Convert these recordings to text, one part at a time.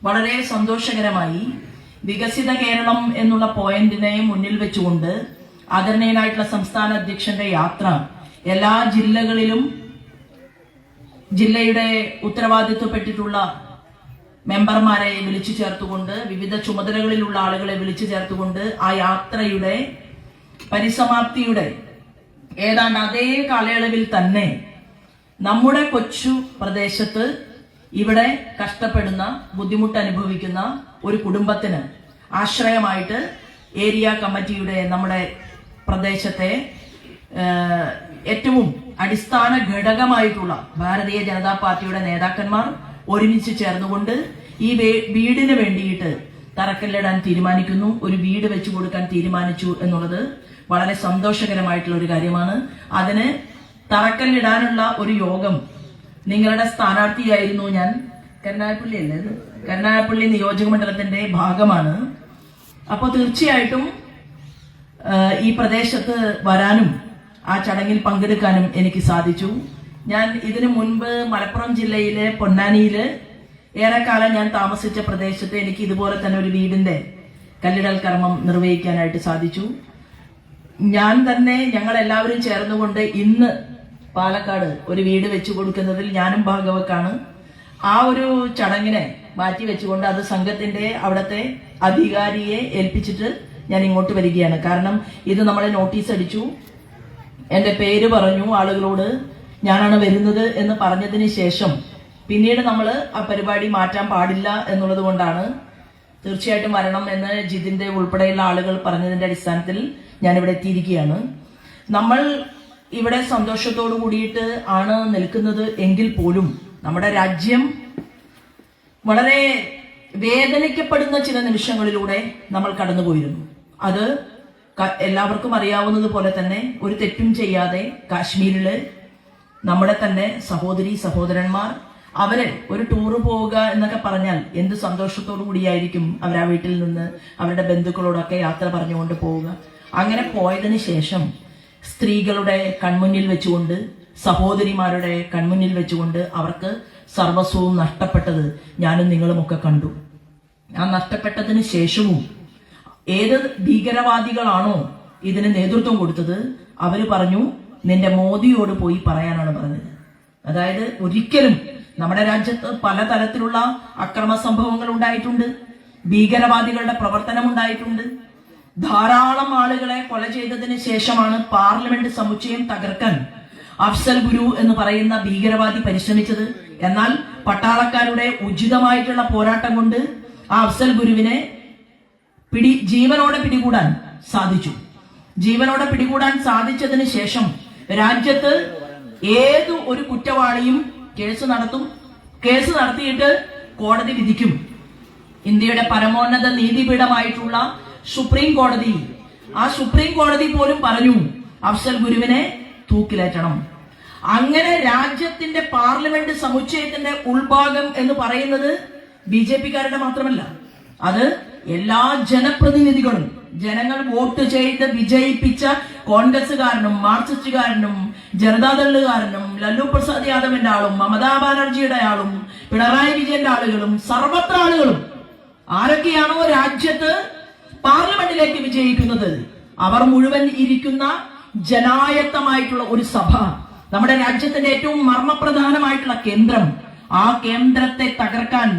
വളരെ സന്തോഷകരമായി വികസിത കേരളം എന്നുള്ള പോയിന്റിനെ മുന്നിൽ വെച്ചുകൊണ്ട് ആദരണീയനായിട്ടുള്ള സംസ്ഥാന അധ്യക്ഷന്റെ യാത്ര എല്ലാ ജില്ലകളിലും ജില്ലയുടെ ഉത്തരവാദിത്വപ്പെട്ടിട്ടുള്ള മെമ്പർമാരെ വിളിച്ചു ചേർത്തുകൊണ്ട് വിവിധ ചുമതലകളിലുള്ള ആളുകളെ വിളിച്ചു ചേർത്തുകൊണ്ട് ആ യാത്രയുടെ പരിസമാപ്തിയുടെ ഏതാണ്ട് അതേ കാലയളവിൽ തന്നെ നമ്മുടെ കൊച്ചു പ്രദേശത്ത് ഇവിടെ കഷ്ടപ്പെടുന്ന ബുദ്ധിമുട്ട് അനുഭവിക്കുന്ന ഒരു കുടുംബത്തിന് ആശ്രയമായിട്ട് ഏരിയ കമ്മിറ്റിയുടെ നമ്മുടെ പ്രദേശത്തെ ഏറ്റവും അടിസ്ഥാന ഘടകമായിട്ടുള്ള ഭാരതീയ ജനതാ പാർട്ടിയുടെ നേതാക്കന്മാർ ഒരുമിച്ച് ചേർന്നുകൊണ്ട് ഈ വീടിന് വേണ്ടിയിട്ട് തറക്കല്ലിടാൻ തീരുമാനിക്കുന്നു, ഒരു വീട് വെച്ചു കൊടുക്കാൻ തീരുമാനിച്ചു എന്നുള്ളത് വളരെ സന്തോഷകരമായിട്ടുള്ള ഒരു കാര്യമാണ്. അതിന് തറക്കല്ലിടാനുള്ള ഒരു യോഗം നിങ്ങളുടെ സ്ഥാനാർത്ഥിയായിരുന്നു ഞാൻ. കരുനാഗപ്പള്ളി അല്ലേ, കരുനാഗപ്പള്ളി നിയോജക മണ്ഡലത്തിന്റെ ഭാഗമാണ്. അപ്പോൾ തീർച്ചയായിട്ടും ഈ പ്രദേശത്ത് വരാനും ആ ചടങ്ങിൽ പങ്കെടുക്കാനും എനിക്ക് സാധിച്ചു. ഞാൻ ഇതിനു മുൻപ് മലപ്പുറം ജില്ലയിലെ പൊന്നാനിയില് ഏറെക്കാലം ഞാൻ താമസിച്ച പ്രദേശത്ത് എനിക്ക് ഇതുപോലെ തന്നെ ഒരു വീടിന്റെ കല്ലിടൽ കർമ്മം നിർവഹിക്കാനായിട്ട് സാധിച്ചു. ഞാൻ തന്നെ ഞങ്ങൾ എല്ലാവരും ചേർന്നുകൊണ്ട് ഇന്ന് പാലക്കാട് ഒരു വീട് വെച്ചു കൊടുക്കുന്നതിൽ ഞാനും ഭാഗവക്കാണ്. ആ ഒരു ചടങ്ങിനെ മാറ്റി വെച്ചുകൊണ്ട് അത് സംഘത്തിന്റെ അവിടുത്തെ അധികാരിയെ ഏൽപ്പിച്ചിട്ട് ഞാൻ ഇങ്ങോട്ട് വരികയാണ്. കാരണം ഇത് നമ്മളെ നോട്ടീസ് അടിച്ചു, എന്റെ പേര് പറഞ്ഞു ആളുകളോട്, ഞാനാണ് വരുന്നത് എന്ന് പറഞ്ഞതിന് ശേഷം പിന്നീട് നമ്മൾ ആ പരിപാടി മാറ്റാൻ പാടില്ല എന്നുള്ളത് കൊണ്ടാണ് തീർച്ചയായിട്ടും വരണം എന്ന് ജിതിന്റെ ഉൾപ്പെടെയുള്ള ആളുകൾ പറഞ്ഞതിന്റെ അടിസ്ഥാനത്തിൽ ഞാനിവിടെ എത്തിയിരിക്കുകയാണ്. നമ്മൾ ഇവിടെ സന്തോഷത്തോടു കൂടിയിട്ട് ആണ് നിൽക്കുന്നത് എങ്കിൽ പോലും നമ്മുടെ രാജ്യം വളരെ വേദനിക്കപ്പെടുന്ന ചില നിമിഷങ്ങളിലൂടെ നമ്മൾ കടന്നുപോയിരുന്നു. അത് എല്ലാവർക്കും അറിയാവുന്നത് പോലെ തന്നെ ഒരു തെറ്റും ചെയ്യാതെ കാശ്മീരില് നമ്മുടെ തന്നെ സഹോദരി സഹോദരന്മാർ അവര് ഒരു ടൂറ് പോവുക എന്നൊക്കെ പറഞ്ഞാൽ എന്ത് സന്തോഷത്തോടു കൂടിയായിരിക്കും അവർ ആ വീട്ടിൽ നിന്ന് അവരുടെ ബന്ധുക്കളോടൊക്കെ യാത്ര പറഞ്ഞുകൊണ്ട് പോവുക. അങ്ങനെ പോയതിന് ശേഷം സ്ത്രീകളുടെ കൺമുന്നിൽ വെച്ചുകൊണ്ട് സഹോദരിമാരുടെ കൺമുന്നിൽ വെച്ചുകൊണ്ട് അവർക്ക് സർവസ്വവും നഷ്ടപ്പെട്ടത് ഞാനും നിങ്ങളുമൊക്കെ കണ്ടു. ആ നഷ്ടപ്പെട്ടതിന് ശേഷവും ഏത് ഭീകരവാദികളാണോ ഇതിന് നേതൃത്വം കൊടുത്തത് അവര് പറഞ്ഞു നിന്റെ മോദിയോട് പോയി പറയാനാണ് പറഞ്ഞത്. അതായത് ഒരിക്കലും നമ്മുടെ രാജ്യത്ത് പലതരത്തിലുള്ള അക്രമ സംഭവങ്ങൾ ഉണ്ടായിട്ടുണ്ട്, ഭീകരവാദികളുടെ പ്രവർത്തനം ഉണ്ടായിട്ടുണ്ട്. ധാരാളം ആളുകളെ കൊല ചെയ്തതിന് ശേഷമാണ് പാർലമെന്റ് സമുച്ചയം തകർക്കാൻ അഫ്സൽ ഗുരു എന്ന് പറയുന്ന ഭീകരവാദി പരിശ്രമിച്ചത്. എന്നാൽ പട്ടാളക്കാരുടെ ഉചിതമായിട്ടുള്ള പോരാട്ടം കൊണ്ട് ആ അഫ്സൽ ഗുരുവിനെ ജീവനോടെ പിടികൂടാൻ സാധിച്ചു. ജീവനോടെ പിടികൂടാൻ സാധിച്ചതിന് ശേഷം രാജ്യത്ത് ഏതു ഒരു കുറ്റവാളിയും കേസ് നടത്തും, കേസ് നടത്തിയിട്ട് കോടതി വിധിക്കും. ഇന്ത്യയുടെ പരമോന്നത നീതിപീഠമായിട്ടുള്ള സുപ്രീം കോടതി, ആ സുപ്രീം കോടതി പോലും പറഞ്ഞു അഫ്സൽ ഗുരുവിനെ തൂക്കിലേറ്റണം. അങ്ങനെ രാജ്യത്തിന്റെ പാർലമെന്റ് സമുച്ചയത്തിന്റെ ഉൾഭാഗം എന്ന് പറയുന്നത് BJP-കാരുടെ മാത്രമല്ല, അത് എല്ലാ ജനപ്രതിനിധികളും ജനങ്ങൾ വോട്ട് ചെയ്ത് വിജയിപ്പിച്ച കോൺഗ്രസുകാരനും മാർക്സിസ്റ്റുകാരനും ജനതാദളുകാരനും ലല്ലു പ്രസാദ് യാദവിന്റെ ആളും മമതാ ബാനർജിയുടെ ആളും പിണറായി വിജയന്റെ ആളുകളും സർവത്ര ആളുകളും ആരൊക്കെയാണോ രാജ്യത്ത് പാർലമെന്റിലേക്ക് വിജയിക്കുന്നത് അവർ മുഴുവൻ ഇരിക്കുന്ന ജനായത്തമായിട്ടുള്ള ഒരു സഭ, നമ്മുടെ രാജ്യത്തിന്റെ ഏറ്റവും മർമ്മപ്രധാനമായിട്ടുള്ള കേന്ദ്രം, ആ കേന്ദ്രത്തെ തകർക്കാൻ,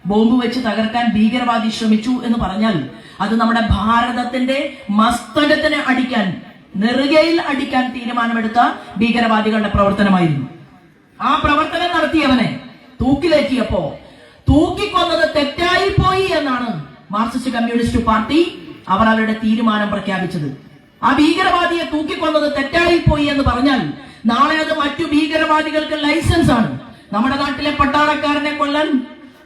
ബോംബ് വെച്ച് തകർക്കാൻ ഭീകരവാദി ശ്രമിച്ചു എന്ന് പറഞ്ഞാൽ അത് നമ്മുടെ ഭാരതത്തിന്റെ മസ്തകത്തിന് അടിക്കാൻ, നെറുകയിൽ അടിക്കാൻ തീരുമാനമെടുത്ത ഭീകരവാദികളുടെ പ്രവർത്തനമായിരുന്നു. ആ പ്രവർത്തനം നടത്തിയവനെ തൂക്കിലേറ്റിയപ്പോ തൂക്കിക്കൊന്നത് തെറ്റായി പോയി എന്നാണ് മാർക്സിസ്റ്റ് കമ്മ്യൂണിസ്റ്റ് പാർട്ടി അവർ അവരുടെ തീരുമാനം പ്രഖ്യാപിച്ചത്. ആ ഭീകരവാദിയെ തൂക്കിക്കൊന്നത് തെറ്റായി പോയി എന്ന് പറഞ്ഞാൽ നാളെ അത് മറ്റു ഭീകരവാദികൾക്ക് ലൈസൻസ് ആണ്. നമ്മുടെ നാട്ടിലെ പട്ടാളക്കാരനെ കൊല്ലാൻ,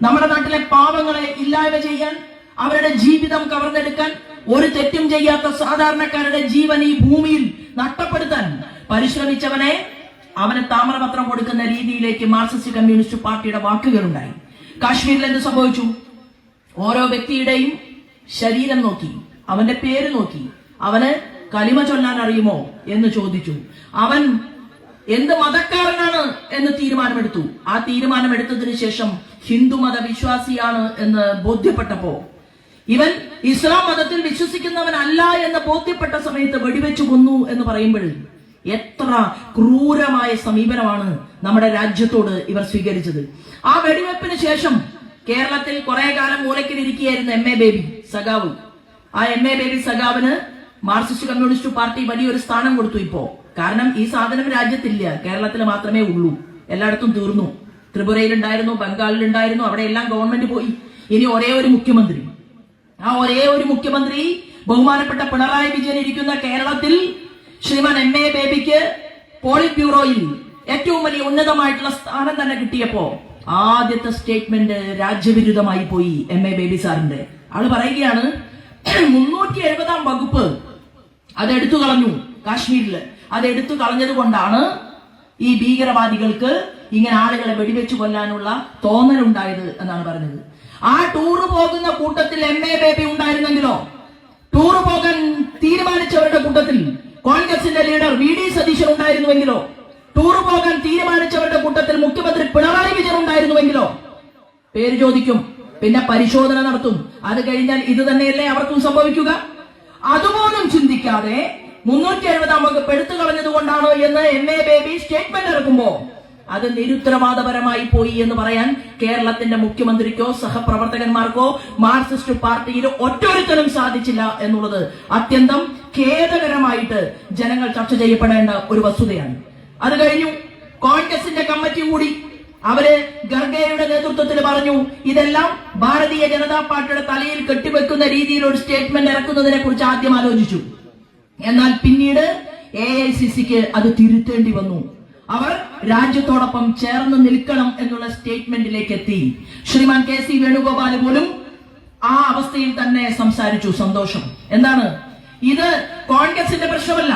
നമ്മുടെ നാട്ടിലെ പാവങ്ങളെ ഇല്ലായ്മ ചെയ്യാൻ, അവരുടെ ജീവിതം കവർന്നെടുക്കാൻ, ഒരു തെറ്റും ചെയ്യാത്ത സാധാരണക്കാരുടെ ജീവൻ ഈ ഭൂമിയിൽ നഷ്ടപ്പെടുത്താൻ പരിശ്രമിച്ചവനെ അവന് താമ്രപത്രം കൊടുക്കുന്ന രീതിയിലേക്ക് മാർക്സിസ്റ്റ് കമ്മ്യൂണിസ്റ്റ് പാർട്ടിയുടെ വാക്കുകളുണ്ടായി. കാശ്മീരിൽ എന്ത് സംഭവിച്ചു? ഓരോ വ്യക്തിയുടെയും ശരീരം നോക്കി, അവന്റെ പേര് നോക്കി, അവന് കലിമ ചൊല്ലാൻ അറിയുമോ എന്ന് ചോദിച്ചു. അവൻ എന്ത് മതക്കാരനാണ് എന്ന് തീരുമാനമെടുത്തു. ആ തീരുമാനമെടുത്തതിനു ശേഷം ഹിന്ദുമത വിശ്വാസിയാണ് എന്ന് ബോധ്യപ്പെട്ടപ്പോ, ഇവൻ ഇസ്ലാം മതത്തിൽ വിശ്വസിക്കുന്നവനല്ല എന്ന് ബോധ്യപ്പെട്ട സമയത്ത് വെടിവെച്ചു കൊന്നു എന്ന് പറയുമ്പോൾ എത്ര ക്രൂരമായ സമീപനമാണ് നമ്മുടെ രാജ്യത്തോട് ഇവർ സ്വീകരിച്ചത്. ആ വെടിവെപ്പിന് ശേഷം കേരളത്തിൽ കുറെ കാലം മൂലക്കിലിരിക്കുകയായിരുന്നു എം എ ബേബി സഖാവ്. ആ എം എ ബേബി സഖാവിന് മാർക്സിസ്റ്റ് കമ്മ്യൂണിസ്റ്റ് പാർട്ടി വലിയൊരു സ്ഥാനം കൊടുത്തു. ഇപ്പോ കാരണം ഈ സാധനം രാജ്യത്തില്ല, കേരളത്തിൽ മാത്രമേ ഉള്ളൂ. എല്ലായിടത്തും തീർന്നു. ത്രിപുരയിലുണ്ടായിരുന്നു, ബംഗാളിലുണ്ടായിരുന്നു, അവിടെ എല്ലാം ഗവൺമെന്റ് പോയി. ഇനി ഒരേ ഒരു മുഖ്യമന്ത്രി. ആ ഒരേ ഒരു മുഖ്യമന്ത്രി ബഹുമാനപ്പെട്ട പിണറായി വിജയൻ ഇരിക്കുന്ന കേരളത്തിൽ ശ്രീമാൻ എം എ ബേബിക്ക് പോളിറ്റ് ബ്യൂറോയിൽ ഏറ്റവും വലിയ ഉന്നതമായിട്ടുള്ള സ്ഥാനം തന്നെ കിട്ടിയപ്പോ ആദ്യത്തെ സ്റ്റേറ്റ്മെന്റ് രാജ്യവിരുദ്ധമായി പോയി എം എ ബേബി സാറിന്റെ. ആള് പറയുകയാണ് 370 വകുപ്പ് അതെടുത്തു കളഞ്ഞു കാശ്മീരില്. അതെടുത്തു കളഞ്ഞത് കൊണ്ടാണ് ഈ ഭീകരവാദികൾക്ക് ഇങ്ങനെ ആളുകളെ വെടിവെച്ചു കൊല്ലാനുള്ള തോന്നലുണ്ടായത് എന്നാണ് പറഞ്ഞത്. ആ ടൂറ് പോകുന്ന കൂട്ടത്തിൽ എം എ ബേബി ഉണ്ടായിരുന്നെങ്കിലോ, ടൂറ് പോകാൻ തീരുമാനിച്ചവരുടെ കൂട്ടത്തിൽ കോൺഗ്രസിന്റെ ലീഡർ വി ഡി സതീശൻ ഉണ്ടായിരുന്നുവെങ്കിലോ, ടൂറ് പോകാൻ തീരുമാനിച്ചവരുടെ കൂട്ടത്തിൽ മുഖ്യമന്ത്രി പിണറായി വിജയൻ ഉണ്ടായിരുന്നുവെങ്കിലോ പേര് ചോദിക്കും, പിന്നെ പരിശോധന നടത്തും. അത് കഴിഞ്ഞാൽ ഇത് തന്നെയല്ലേ അവർക്കും സംഭവിക്കുക? അതുപോലും ചിന്തിക്കാതെ 370 വകുപ്പ് എടുത്തു കളഞ്ഞത് കൊണ്ടാണോ എന്ന് എം എ ബേബി സ്റ്റേറ്റ്മെന്റ് ഇറക്കുമ്പോ അത് നിരുത്തരവാദപരമായി പോയി എന്ന് പറയാൻ കേരളത്തിന്റെ മുഖ്യമന്ത്രിക്കോ സഹപ്രവർത്തകന്മാർക്കോ മാർക്സിസ്റ്റ് പാർട്ടിയിൽ ഒറ്റൊരുത്തരും സാധിച്ചില്ല എന്നുള്ളത് അത്യന്തം ഖേദകരമായിട്ട് ജനങ്ങൾ ചർച്ച ചെയ്യപ്പെടേണ്ട ഒരു വസ്തുതയാണ്. അത് കഴിഞ്ഞു കോൺഗ്രസിന്റെ കമ്മിറ്റി കൂടി അവര് ഖർഗെയുടെ നേതൃത്വത്തിൽ പറഞ്ഞു ഇതെല്ലാം ഭാരതീയ ജനതാ പാർട്ടിയുടെ തലയിൽ കെട്ടിവെക്കുന്ന രീതിയിൽ ഒരു സ്റ്റേറ്റ്മെന്റ് ഇറക്കുന്നതിനെ കുറിച്ച് ആദ്യം ആലോചിച്ചു. എന്നാൽ പിന്നീട് AICCക്ക് അത് തിരുത്തേണ്ടി വന്നു. അവർ രാജ്യത്തോടൊപ്പം ചേർന്ന് നിൽക്കണം എന്നുള്ള സ്റ്റേറ്റ്മെന്റിലേക്ക് എത്തി. ശ്രീമാൻ KC വേണുഗോപാൽ പോലും ആ അവസ്ഥയിൽ തന്നെ സംസാരിച്ചു. സന്തോഷം. എന്താണ് ഇത്? കോൺഗ്രസിന്റെ പ്രശ്നമല്ല,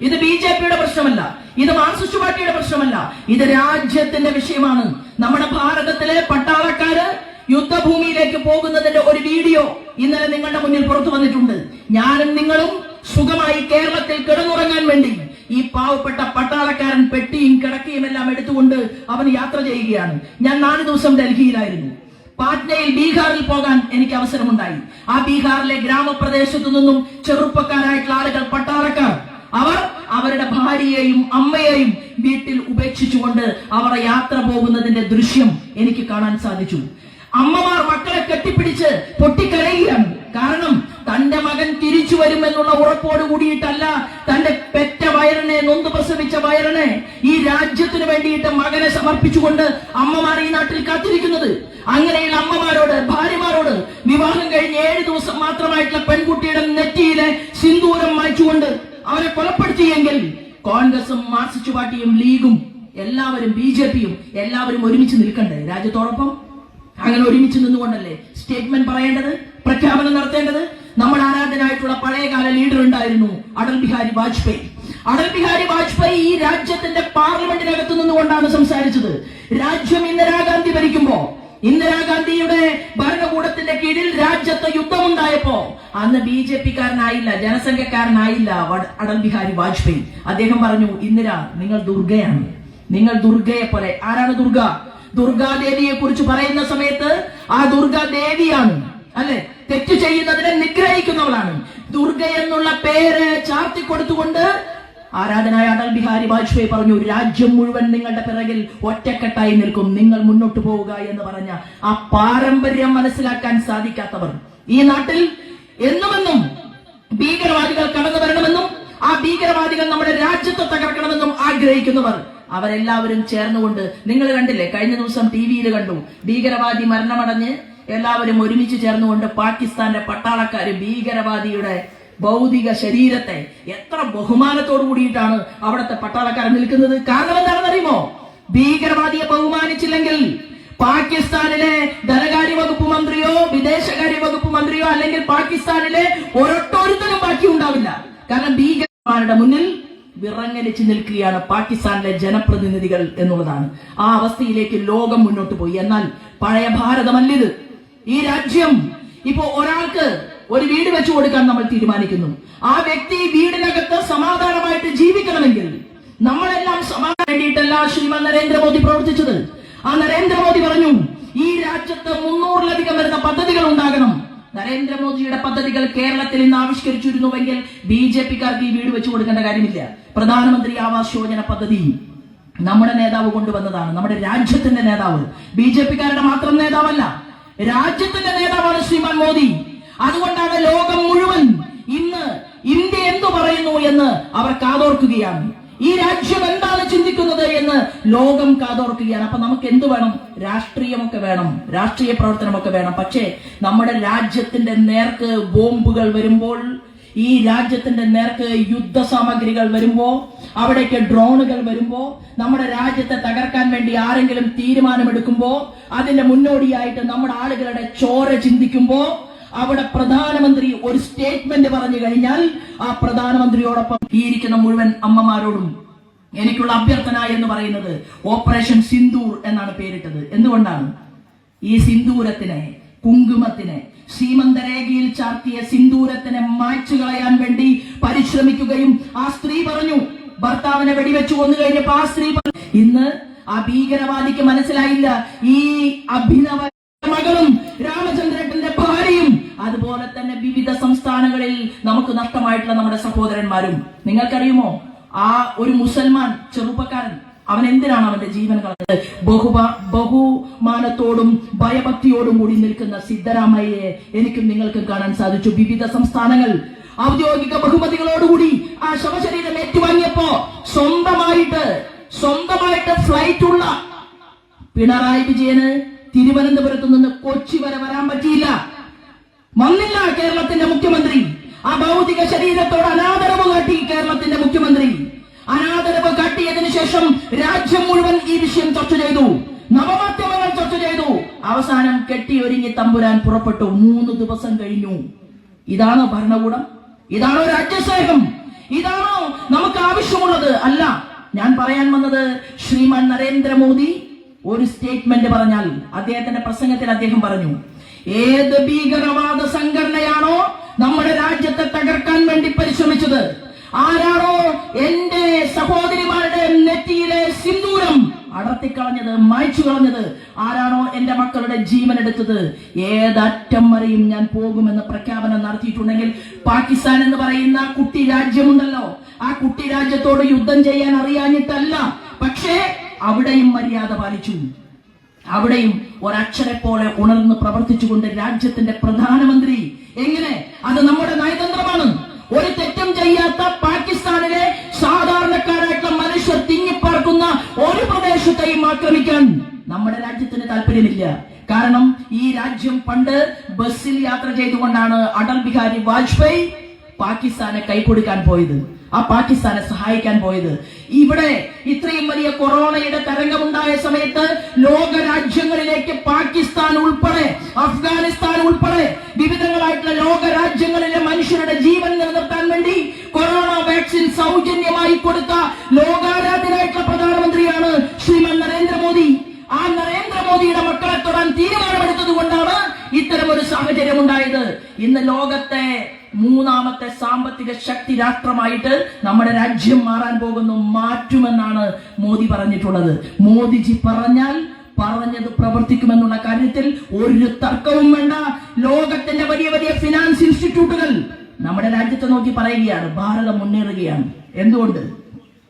ഇത് BJPയുടെ പ്രശ്നമല്ല, ഇത് മാർക്സിസ്റ്റ് പാർട്ടിയുടെ പ്രശ്നമല്ല, ഇത് രാജ്യത്തിന്റെ വിഷയമാണ്. നമ്മുടെ ഭാരതത്തിലെ പട്ടാളക്കാര് യുദ്ധഭൂമിയിലേക്ക് പോകുന്നതിന്റെ ഒരു വീഡിയോ ഇന്നലെ നിങ്ങളുടെ മുന്നിൽ പുറത്തു വന്നിട്ടുണ്ട്. ഞാനും നിങ്ങളും സുഖമായി കേരളത്തിൽ കിടന്നുറങ്ങാൻ വേണ്ടി ഈ പാവപ്പെട്ട പട്ടാളക്കാരൻ പെട്ടിയും കിടക്കയും എല്ലാം എടുത്തുകൊണ്ട് അവൻ യാത്ര ചെയ്യുകയാണ്. ഞാൻ 4 ദിവസം ഡൽഹിയിലായിരുന്നു. പാറ്റ്നയിൽ ബീഹാറിൽ പോകാൻ എനിക്ക് അവസരമുണ്ടായി. ആ ബീഹാറിലെ ഗ്രാമപ്രദേശത്തു നിന്നും ചെറുപ്പക്കാരായിട്ടുള്ള ആളുകൾ, പട്ടാളക്കാർ, അവർ അവരുടെ ഭാര്യയെയും അമ്മയെയും വീട്ടിൽ ഉപേക്ഷിച്ചുകൊണ്ട് അവർ യാത്ര പോകുന്നതിന്റെ ദൃശ്യം എനിക്ക് കാണാൻ സാധിച്ചു. അമ്മമാർ മക്കളെ കെട്ടിപ്പിടിച്ച് പൊട്ടിക്കരയുകയാണ്. കാരണം തന്റെ മകൻ തിരിച്ചു വരുമെന്നുള്ള ഉറപ്പോട് കൂടിയിട്ടല്ല തന്റെ പെറ്റ വയറിനെ, നൊന്ത് പ്രസവിച്ച വയറിനെ ഈ രാജ്യത്തിന് വേണ്ടിയിട്ട് മകനെ സമർപ്പിച്ചുകൊണ്ട് അമ്മമാർ ഈ നാട്ടിൽ കാത്തിരിക്കുന്നത്. അങ്ങനെയുള്ള അമ്മമാരോട്, ഭാര്യമാരോട് വിവാഹം കഴിഞ്ഞ് 7 ദിവസം മാത്രമായിട്ടുള്ള പെൺകുട്ടിയുടെ നെറ്റിയിലെ സിന്ദൂരം മായ്ച്ചുകൊണ്ട് അവരെ കൊലപ്പെടുത്തിയെങ്കിൽ കോൺഗ്രസും മാർക്സിസ്റ്റ് പാർട്ടിയും ലീഗും എല്ലാവരും BJPയും എല്ലാവരും ഒരുമിച്ച് നിൽക്കണ്ടേ രാജ്യത്തോടൊപ്പം? അങ്ങനെ ഒരുമിച്ച് നിന്നുകൊണ്ടല്ലേ സ്റ്റേറ്റ്മെന്റ് പറയേണ്ടത്, പ്രഖ്യാപനം നടത്തേണ്ടത്? നമ്മുടെ ആരാധനായിട്ടുള്ള പഴയകാല ലീഡർ ഉണ്ടായിരുന്നു അടൽ ബിഹാരി വാജ്പേയി. അടൽ ബിഹാരി വാജ്പേയി ഈ രാജ്യത്തിന്റെ പാർലമെന്റിനകത്ത് നിന്നുകൊണ്ടാണ് സംസാരിച്ചത്. രാജ്യം ഇന്ദിരാഗാന്ധി ഭരിക്കുമ്പോ, ഇന്ദിരാഗാന്ധിയുടെ ഭരണകൂടത്തിന്റെ കീഴിൽ രാജ്യത്ത് യുദ്ധമുണ്ടായപ്പോ അന്ന് BJPക്കാരനായില്ല, ജനസംഘക്കാരനായില്ല അടൽ ബിഹാരി വാജ്പേയി. അദ്ദേഹം പറഞ്ഞു, ഇന്ദിര നിങ്ങൾ ദുർഗയാണ്, നിങ്ങൾ ദുർഗയെ പോലെ. ആരാണ് ദുർഗ? ദുർഗാദേവിയെ കുറിച്ച് പറയുന്ന സമയത്ത് ആ ദുർഗാദേവിയാണ്, അല്ലെ? തെറ്റ് ചെയ്യുന്നതിനെ നിഗ്രഹിക്കുന്നവളാണ്. ദുർഗ എന്നുള്ള പേര് ചാർത്തി കൊടുത്തുകൊണ്ട് ആരാധനായ അടൽ ബിഹാരി വാജ്പേയി പറഞ്ഞു, രാജ്യം മുഴുവൻ നിങ്ങളുടെ പിറകിൽ ഒറ്റക്കെട്ടായി നിൽക്കും, നിങ്ങൾ മുന്നോട്ട് പോവുക എന്ന് പറഞ്ഞ ആ പാരമ്പര്യം മനസ്സിലാക്കാൻ സാധിക്കാത്തവർ ഈ നാട്ടിൽ എന്നുമെന്നും ഭീകരവാദികൾ കടന്നു വരണമെന്നും ആ ഭീകരവാദികൾ നമ്മുടെ രാജ്യത്തെ തകർക്കണമെന്നും ആഗ്രഹിക്കുന്നവർ അവരെല്ലാവരും ചേർന്നുകൊണ്ട്, നിങ്ങൾ കണ്ടില്ലേ, കഴിഞ്ഞ ദിവസം TV-യിൽ കണ്ടു, ഭീകരവാദി മരണമടഞ്ഞ് എല്ലാവരും ഒരുമിച്ച് ചേർന്നുകൊണ്ട് പാകിസ്ഥാന്റെ പട്ടാളക്കാര് ഭീകരവാദിയുടെ ഭൗതിക ശരീരത്തെ എത്ര ബഹുമാനത്തോടു കൂടിയിട്ടാണ് അവിടുത്തെ പട്ടാളക്കാരൻ നിൽക്കുന്നത്. കാരണം എന്താണെന്ന് അറിയുമോ? ഭീകരവാദിയെ ബഹുമാനിച്ചില്ലെങ്കിൽ പാകിസ്ഥാനിലെ ധനകാര്യ വകുപ്പ് മന്ത്രിയോ വിദേശകാര്യ വകുപ്പ് മന്ത്രിയോ അല്ലെങ്കിൽ പാകിസ്ഥാനിലെ ഒരൊട്ടൊരുത്തനും ബാക്കി ഉണ്ടാവില്ല. കാരണം ഭീകരന്മാരുടെ മുന്നിൽ വിറങ്ങലിച്ച് നിൽക്കുകയാണ് പാകിസ്ഥാനിലെ ജനപ്രതിനിധികൾ എന്നുള്ളതാണ്. ആ അവസ്ഥയിലേക്ക് ലോകം മുന്നോട്ട് പോയി. എന്നാൽ പഴയ ഭാരതമല്ലിത്. ഈ രാജ്യം ഇപ്പോ ഒരാൾക്ക് ഒരു വീട് വെച്ചു കൊടുക്കാൻ നമ്മൾ തീരുമാനിക്കുന്നു. ആ വ്യക്തി വീടിനകത്ത് സമാധാനമായിട്ട് ജീവിക്കണമെങ്കിൽ നമ്മളെല്ലാം സമാധാനം വേണ്ടിയിട്ടല്ല ശ്രീമാൻ നരേന്ദ്രമോദി പ്രവർത്തിച്ചത്. ആ നരേന്ദ്രമോദി പറഞ്ഞു, ഈ രാജ്യത്ത് 300-ലധികം വരുന്ന പദ്ധതികൾ ഉണ്ടാകണം. നരേന്ദ്രമോദിയുടെ പദ്ധതികൾ കേരളത്തിൽ ഇന്ന് ആവിഷ്കരിച്ചിരുന്നുവെങ്കിൽ BJP-ക്കാർക്ക് ഈ വീട് വെച്ചു കൊടുക്കേണ്ട കാര്യമില്ല. പ്രധാനമന്ത്രി ആവാസ് യോജന പദ്ധതി നമ്മുടെ നേതാവ് കൊണ്ടുവന്നതാണ്. നമ്മുടെ രാജ്യത്തിന്റെ നേതാവ്, BJP-ക്കാരുടെ മാത്രം നേതാവല്ല, രാജ്യത്തിന്റെ നേതാവാണ് ശ്രീമാൻ മോദി. അതുകൊണ്ടാണ് ലോകം മുഴുവൻ ഇന്ന് ഇന്ത്യ എന്തു പറയുന്നു എന്ന് അവർ കാതോർക്കുകയാണ്. ഈ രാജ്യം എന്താണ് ചിന്തിക്കുന്നത് എന്ന് ലോകം കാതോർക്കുകയാണ്. അപ്പൊ നമുക്ക് എന്ത് വേണം? രാഷ്ട്രീയമൊക്കെ വേണം, രാഷ്ട്രീയ പ്രവർത്തനമൊക്കെ വേണം. പക്ഷേ നമ്മുടെ രാജ്യത്തിന്റെ നേർക്ക് ബോംബുകൾ വരുമ്പോൾ, ഈ രാജ്യത്തിന്റെ നേർക്ക് യുദ്ധ സാമഗ്രികൾ വരുമ്പോ, അവിടേക്ക് ഡ്രോണുകൾ വരുമ്പോ, നമ്മുടെ രാജ്യത്തെ തകർക്കാൻ വേണ്ടി ആരെങ്കിലും തീരുമാനമെടുക്കുമ്പോ, അതിന്റെ മുന്നോടിയായിട്ട് നമ്മുടെ ആളുകളുടെ ചോര ചിന്തിക്കുമ്പോ, അവിടെ പ്രധാനമന്ത്രി ഒരു സ്റ്റേറ്റ്മെന്റ് പറഞ്ഞു കഴിഞ്ഞാൽ ആ പ്രധാനമന്ത്രിയോടൊപ്പം ഈ ഇരിക്കുന്ന മുഴുവൻ അമ്മമാരോടും എനിക്കുള്ള അഭ്യർത്ഥന എന്ന് പറയുന്നത് ഓപ്പറേഷൻ സിന്ദൂർ എന്നാണ് പേരിട്ടത്. എന്തുകൊണ്ടാണ്? ഈ സിന്ദൂരത്തിനെ, കുങ്കുമത്തിനെ, സീമന്തരേഖയിൽ ചാർത്തിയ സിന്ദൂരത്തിനെ മായ്ച്ചു കളയാൻ വേണ്ടി പരിശ്രമിക്കുകയും ആ സ്ത്രീ പറഞ്ഞു, ഭർത്താവിനെ വെടിവെച്ചു കൊന്നു കഴിഞ്ഞപ്പോ ആ സ്ത്രീ ഇന്ന് ആ ഭീകരവാദിക്ക് മനസ്സിലായില്ല ഈ അഭിനവ മകളും രാമചന്ദ്രേട്ടന്റെ ഭാര്യയും അതുപോലെ തന്നെ വിവിധ സംസ്ഥാനങ്ങളിൽ നമുക്ക് നഷ്ടമായിട്ടുള്ള നമ്മുടെ സഹോദരന്മാരും. നിങ്ങൾക്കറിയുമോ, ആ ഒരു മുസൽമാൻ ചെറുപ്പക്കാരൻ, അവൻ എന്തിനാണ് അവന്റെ ജീവൻ കളഞ്ഞത്? ബഹുമാനത്തോടും ഭയഭക്തിയോടും കൂടി നിൽക്കുന്ന സിദ്ധരാമയ്യയെ എനിക്കും നിങ്ങൾക്കും കാണാൻ സാധിച്ചു. വിവിധ സംസ്ഥാനങ്ങൾ ഔദ്യോഗിക ബഹുമതികളോടുകൂടി ആ ശവശരീരം ഏറ്റുവാങ്ങിയപ്പോ സ്വന്തമായിട്ട് ഫ്ലൈറ്റ് ഉള്ള പിണറായി വിജയന് തിരുവനന്തപുരത്ത് നിന്ന് കൊച്ചി വരെ വരാൻ പറ്റിയില്ല, വന്നില്ല കേരളത്തിന്റെ മുഖ്യമന്ത്രി. ആ ഭൗതിക ശരീരത്തോട് അനാദരവ് കാട്ടി കേരളത്തിന്റെ മുഖ്യമന്ത്രി. അനാദരവ് കാട്ടിയതിനു ശേഷം രാജ്യം മുഴുവൻ ഈ വിഷയം ചർച്ച ചെയ്തു, നവമാധ്യമങ്ങൾ ചർച്ച ചെയ്തു. അവസാനം കെട്ടിയൊരുങ്ങി തമ്പുരാൻ പുറപ്പെട്ടു. 3 ദിവസം കഴിഞ്ഞു. ഇതാണോ ഭരണകൂടം? ഇതാണോ രാജ്യസ്നേഹം? ഇതാണോ നമുക്ക് ആവശ്യമുള്ളത്? അല്ല. ഞാൻ പറയാൻ വന്നത്, ശ്രീമാൻ നരേന്ദ്രമോദി ഒരു സ്റ്റേറ്റ്മെന്റ് പറഞ്ഞാൽ, അദ്ദേഹത്തിന്റെ പ്രസംഗത്തിൽ അദ്ദേഹം പറഞ്ഞു, ഏത് ഭീകരവാദ സംഘടനയാണോ നമ്മുടെ രാജ്യത്തെ തകർക്കാൻ വേണ്ടി പരിശ്രമിച്ചത്, ആരാണോ എന്റെ സഹോദരിമാരുടെ നെറ്റിയിലെ സിന്ദൂരം അടർത്തിക്കളഞ്ഞത്, മായ്ച്ചു കളഞ്ഞത്, ആരാണോ എന്റെ മക്കളുടെ ജീവൻ എടുത്തത്, ഏതറ്റം വരെയും ഞാൻ പോകുമെന്ന് പ്രഖ്യാപനം നടത്തിയിട്ടുണ്ടെങ്കിൽ, പാകിസ്ഥാൻ എന്ന് പറയുന്ന കുട്ടി രാജ്യമുണ്ടല്ലോ, ആ കുട്ടി രാജ്യത്തോട് യുദ്ധം ചെയ്യാൻ അറിയാഞ്ഞിട്ടല്ല, പക്ഷേ അവിടെയും മര്യാദ പാലിച്ചു. അവിടെയും ഒരക്ഷരെ പോലെ ഉണർന്ന് പ്രവർത്തിച്ചുകൊണ്ട് രാജ്യത്തിന്റെ പ്രധാനമന്ത്രി. എങ്ങനെ? അത് നമ്മുടെ നയതന്ത്രമാണ്. ഒരു തെറ്റും ചെയ്യാത്ത പാകിസ്ഥാനിലെ സാധാരണക്കാരായിട്ടുള്ള മനുഷ്യർ തിങ്ങിപ്പാർക്കുന്ന ഒരു പ്രദേശത്തെയും ആക്രമിക്കാൻ നമ്മുടെ രാജ്യത്തിന് താല്പര്യമില്ല. കാരണം ഈ രാജ്യം പണ്ട് ബസ്സിൽ യാത്ര ചെയ്തുകൊണ്ടാണ് അടൽ ബിഹാരി വാജ്പേയി പാകിസ്ഥാനെ കൈകൊടുക്കാൻ പോയത്, ആ പാകിസ്ഥാനെ സഹായിക്കാൻ പോയത്. ഇവിടെ ഇത്രയും വലിയ കൊറോണയുടെ തരംഗമുണ്ടായ സമയത്ത് ലോക രാജ്യങ്ങളിലേക്ക് പാകിസ്ഥാൻ ഉൾപ്പെടെ, അഫ്ഗാനിസ്ഥാൻ ഉൾപ്പെടെ വിവിധങ്ങളായിട്ടുള്ള ലോക രാജ്യങ്ങളിലെ മനുഷ്യരുടെ ജീവൻ നിലനിർത്താൻ വേണ്ടി കൊറോണ വാക്സിൻ സൗജന്യമായി കൊടുത്ത ലോകാരാധ്യനായിട്ടുള്ള പ്രധാനമന്ത്രിയാണ് ശ്രീമാൻ നരേന്ദ്രമോദി. ആ നരേന്ദ്രമോദിയുടെ മക്കളെ തൊടാൻ തീരുമാനമെടുത്തത് കൊണ്ടാണ് ഇത്തരം ഒരു സാഹചര്യം ഉണ്ടായത്. ഇന്ന് ലോകത്തെ 3ാമത്തെ സാമ്പത്തിക ശക്തി രാഷ്ട്രമായിട്ട് നമ്മുടെ രാജ്യം മാറാൻ പോകുന്നു. മാറ്റുമെന്നാണ് മോദി പറഞ്ഞിട്ടുള്ളത്. മോദിജി പറഞ്ഞത് പ്രവർത്തിക്കുമെന്നുള്ള കാര്യത്തിൽ ഒരു തർക്കവും വേണ്ട. ലോകത്തിന്റെ വലിയ വലിയ ഫിനാൻസ് ഇൻസ്റ്റിറ്റ്യൂട്ടുകൾ നമ്മുടെ രാജ്യത്തെ നോക്കി പറയുകയാണ്, ഭാരതം മുന്നേറുകയാണ്. എന്തുകൊണ്ട്?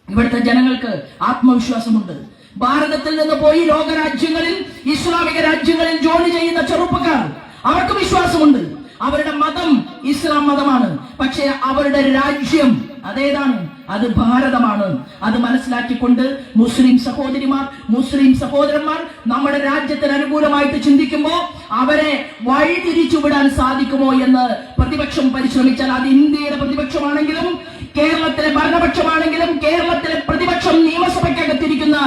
ഇവിടുത്തെ ജനങ്ങൾക്ക് ആത്മവിശ്വാസമുണ്ട്. ഭാരതത്തിൽ നിന്ന് പോയി ലോകരാജ്യങ്ങളിൽ, ഇസ്ലാമിക രാജ്യങ്ങളിൽ ജോലി ചെയ്യുന്ന ചെറുപ്പക്കാർ, അവർക്ക് വിശ്വാസമുണ്ട്. അവരുടെ മതം ഇസ്ലാം മതമാണ്, പക്ഷേ അവരുടെ രാജ്യം അതേതാണ്? അത് ഭാരതമാണ്. അത് മനസ്സിലാക്കിക്കൊണ്ട് മുസ്ലിം സഹോദരിമാർ, മുസ്ലിം സഹോദരന്മാർ നമ്മുടെ രാജ്യത്തിന് അനുകൂലമായിട്ട് ചിന്തിക്കുമ്പോൾ അവരെ വഴിതിരിച്ചുവിടാൻ സാധിക്കുമോ എന്ന് പ്രതിപക്ഷം പരിശ്രമിച്ചാൽ, അത് ഇന്ത്യയുടെ പ്രതിപക്ഷമാണെങ്കിലും കേരളത്തിലെ ഭരണപക്ഷമാണെങ്കിലും കേരളത്തിലെ പ്രതിപക്ഷം നിയമസഭയ്ക്കകത്തിരിക്കുന്ന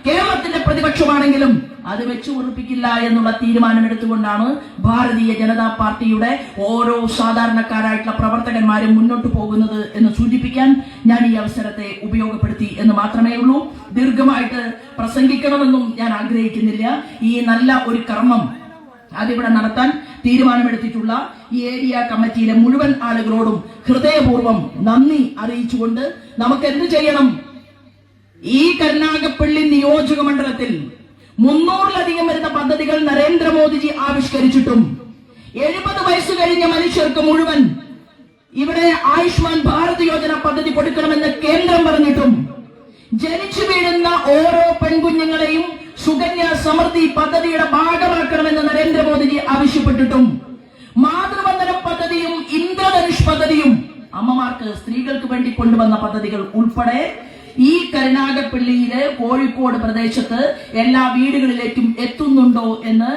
കേരളത്തിന്റെ പ്രതിപക്ഷമാണെങ്കിലും അത് വെച്ചു ഉറപ്പിക്കില്ല എന്നുള്ള തീരുമാനമെടുത്തുകൊണ്ടാണ് ഭാരതീയ ജനതാ പാർട്ടിയുടെ ഓരോ സാധാരണക്കാരായിട്ടുള്ള പ്രവർത്തകന്മാരും മുന്നോട്ട് പോകുന്നത് എന്ന് സൂചിപ്പിക്കാൻ ഞാൻ ഈ അവസരത്തെ ഉപയോഗപ്പെടുത്തി എന്ന് മാത്രമേ ഉള്ളൂ. ദീർഘമായിട്ട് പ്രസംഗിക്കണമെന്നും ഞാൻ ആഗ്രഹിക്കുന്നില്ല. ഈ നല്ല ഒരു കർമ്മം അതിവിടെ നടത്താൻ തീരുമാനമെടുത്തിട്ടുള്ള ഈ ഏരിയ കമ്മിറ്റിയിലെ മുഴുവൻ ആളുകളോടും ഹൃദയപൂർവ്വം നന്ദി അറിയിച്ചുകൊണ്ട് നമുക്ക് എന്ത് ചെയ്യണം? ഈ കരുനാഗപ്പള്ളി നിയോജക മണ്ഡലത്തിൽ 300-ലധികം വരുന്ന പദ്ധതികൾ നരേന്ദ്രമോദിജി ആവിഷ്കരിച്ചിട്ടും 70 വയസ്സ് കഴിഞ്ഞ മനുഷ്യർക്ക് മുഴുവൻ ഇവിടെ ആയുഷ്മാൻ ഭാരത് യോജന പദ്ധതി കൊടുക്കണമെന്ന് കേന്ദ്രം പറഞ്ഞിട്ടും ജനിച്ചു വീഴുന്ന ഓരോ പെൺകുഞ്ഞുങ്ങളെയും സുകന്യ സമൃദ്ധി പദ്ധതിയുടെ ഭാഗമാക്കണമെന്ന് നരേന്ദ്രമോദിജി ആവശ്യപ്പെട്ടിട്ടും മാതൃവന്ദനം പദ്ധതിയും ഇന്ദ്രധനുഷ് പദ്ധതിയും അമ്മമാർക്ക് സ്ത്രീകൾക്ക് വേണ്ടി കൊണ്ടുവന്ന പദ്ധതികൾ ഉൾപ്പെടെ ഈ കരുനാഗപ്പള്ളിയിലെ കോഴിക്കോട് പ്രദേശത്ത് എല്ലാ വീടുകളിലേക്കും എത്തുന്നുണ്ടോ എന്ന്